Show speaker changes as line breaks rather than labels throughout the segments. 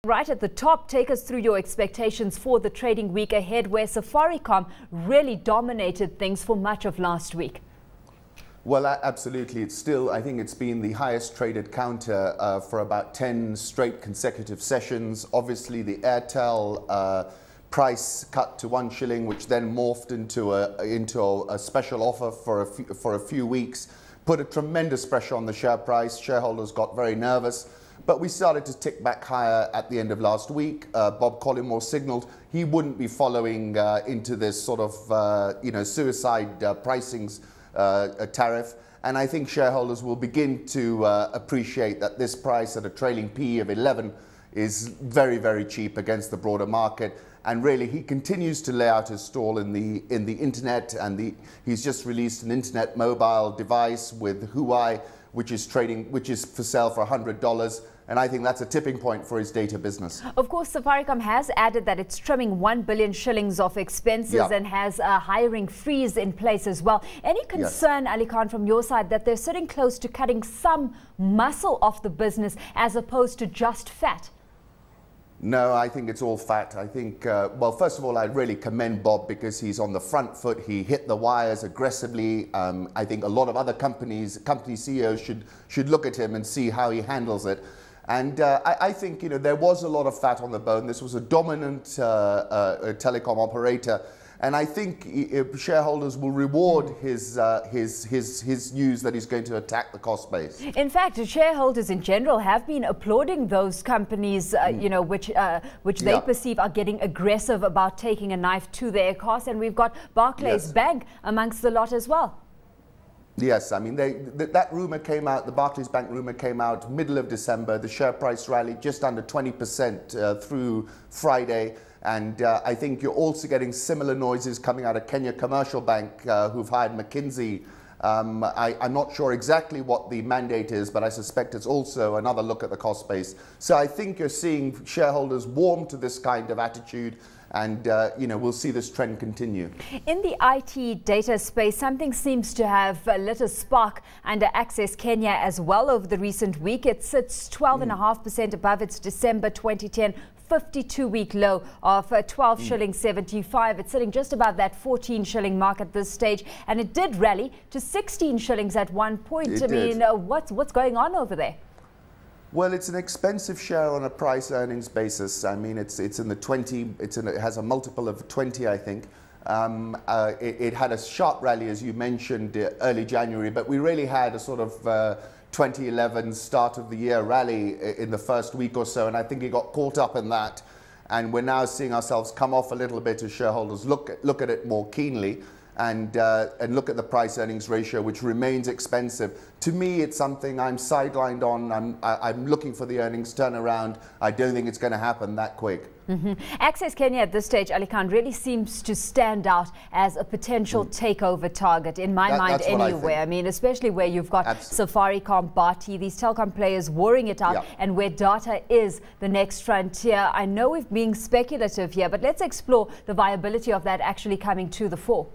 Right at the top, take us through your expectations for the trading week ahead, where Safaricom really dominated things for much of last week.
Well, absolutely. It's still, I think it's been the highest traded counter for about 10 straight consecutive sessions. Obviously, the Airtel price cut to 1 shilling, which then morphed into a special offer for a few weeks, put a tremendous pressure on the share price. Shareholders got very nervous. But we started to tick back higher at the end of last week. Bob Collymore signaled he wouldn't be following into this sort of suicide pricings tariff. And I think shareholders will begin to appreciate that this price at a trailing PE of 11 is very, very cheap against the broader market. And really, he continues to lay out his stall in the internet, and he's just released an internet mobile device with Huawei, which is for sale for $100. And I think that's a tipping point for his data business.
Of course, Safaricom has added that it's trimming 1 billion shillings of expenses and has a hiring freeze in place as well. Any concern, Ali Khan, from your side that they're sitting close to cutting some muscle off the business as opposed to just fat?
No, I think it's all fat. I think, well, first of all, I really commend Bob because he's on the front foot. He hit the wires aggressively. I think a lot of other company CEOs should look at him and see how he handles it. And I think, there was a lot of fat on the bone. This was a dominant telecom operator. And I think shareholders will reward his news that he's going to attack the cost base.
In fact, shareholders in general have been applauding those companies, which they perceive are getting aggressive about taking a knife to their cost. And we've got Barclays Bank amongst the lot as well.
Yes, I mean, that rumor came out, the Barclays Bank rumor came out middle of December. The share price rallied just under 20% through Friday. And I think you're also getting similar noises coming out of Kenya Commercial Bank, who've hired McKinsey. I'm not sure exactly what the mandate is, but I suspect it's also another look at the cost base. So I think you're seeing shareholders warm to this kind of attitude. And, we'll see this trend continue. In
the IT data space, something seems to have lit a spark under Access Kenya as well over the recent week. It sits 12.5% above its December 2010 52-week low of 12 shilling 75. It's sitting just above that 14 shilling mark at this stage, and it did rally to 16 shillings at one point. I mean, what's going on over there?
Well, it's an expensive share on a price earnings basis. I mean, it's in the 20. It has a multiple of 20, I think. It had a sharp rally, as you mentioned, early January, but we really had a sort of 2011 start of the year rally in the first week or so, and I think it got caught up in that. And we're now seeing ourselves come off a little bit as shareholders look at it more keenly. And look at the price earnings ratio, which remains expensive. To me, it's something I'm sidelined on. I'm looking for the earnings turnaround. I don't think it's going to happen that quick.
Access Kenya at this stage, Ali Khan, really seems to stand out as a potential takeover target, in my mind anyway. I mean, especially where you've got Safaricom, Bharti, these telecom players warring it out, and where data is the next frontier. I know we're being speculative here, but let's explore the viability of that actually coming to the fore.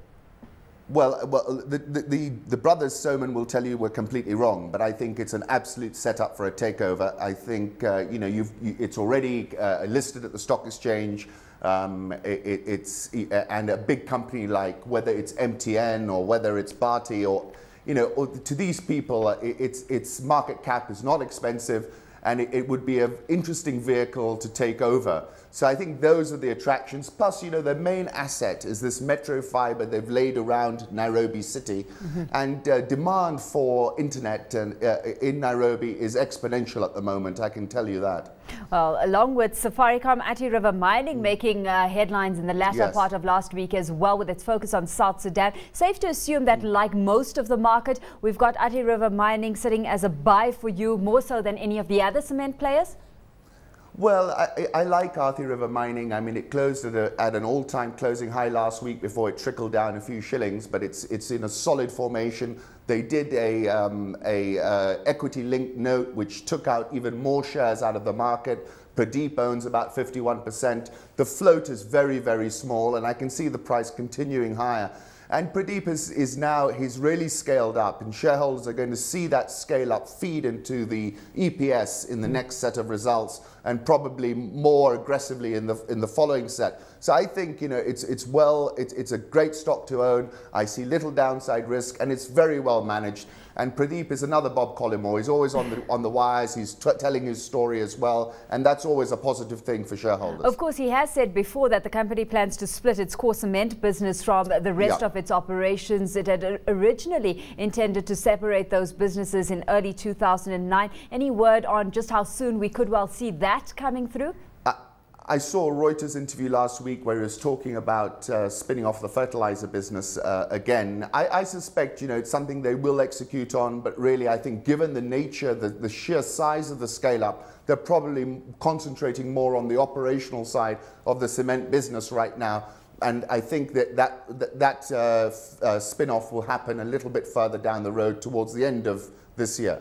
Well, the brothers Soman will tell you we're completely wrong, but I think it's an absolute setup for a takeover. I think it's already listed at the stock exchange. And a big company like whether it's MTN or whether it's Bharti or to these people, its market cap is not expensive. And it would be an interesting vehicle to take over. So I think those are the attractions. Plus, their main asset is this metro fiber they've laid around Nairobi city. And demand for internet in Nairobi is exponential at the moment, I can tell you that.
Well, along with Safaricom, Athi River Mining making headlines in the latter part of last week as well, with its focus on South Sudan. Safe to assume that, like most of the market, we've got Athi River Mining sitting as a buy for you, more so than any of the other cement players?
Well, I like Athi River Mining. I mean, it closed at an all-time closing high last week before it trickled down a few shillings, but it's in a solid formation. They did a equity-linked note which took out even more shares out of the market. Pradeep owns about 51%. The float is very, very small, and I can see the price continuing higher. And Pradeep he's really scaled up, and shareholders are going to see that scale up feed into the EPS in the next set of results. and probably more aggressively in the following set. So I think, you know, it's a great stock to own. I see little downside risk, and it's very well managed. And Pradeep is another Bob Collymore. He's always on the wires. He's telling his story as well, and that's always a positive thing for shareholders.
Of course, he has said before that the company plans to split its core cement business from the rest of its operations. It had originally intended to separate those businesses in early 2009. Any word on just how soon we could well see that coming through?
I saw a Reuters interview last week where he was talking about spinning off the fertilizer business again. I suspect, you know, it's something they will execute on, but really I think given the nature, the sheer size of the scale up, they're probably concentrating more on the operational side of the cement business right now. And I think that spin-off will happen a little bit further down the road towards the end of this year.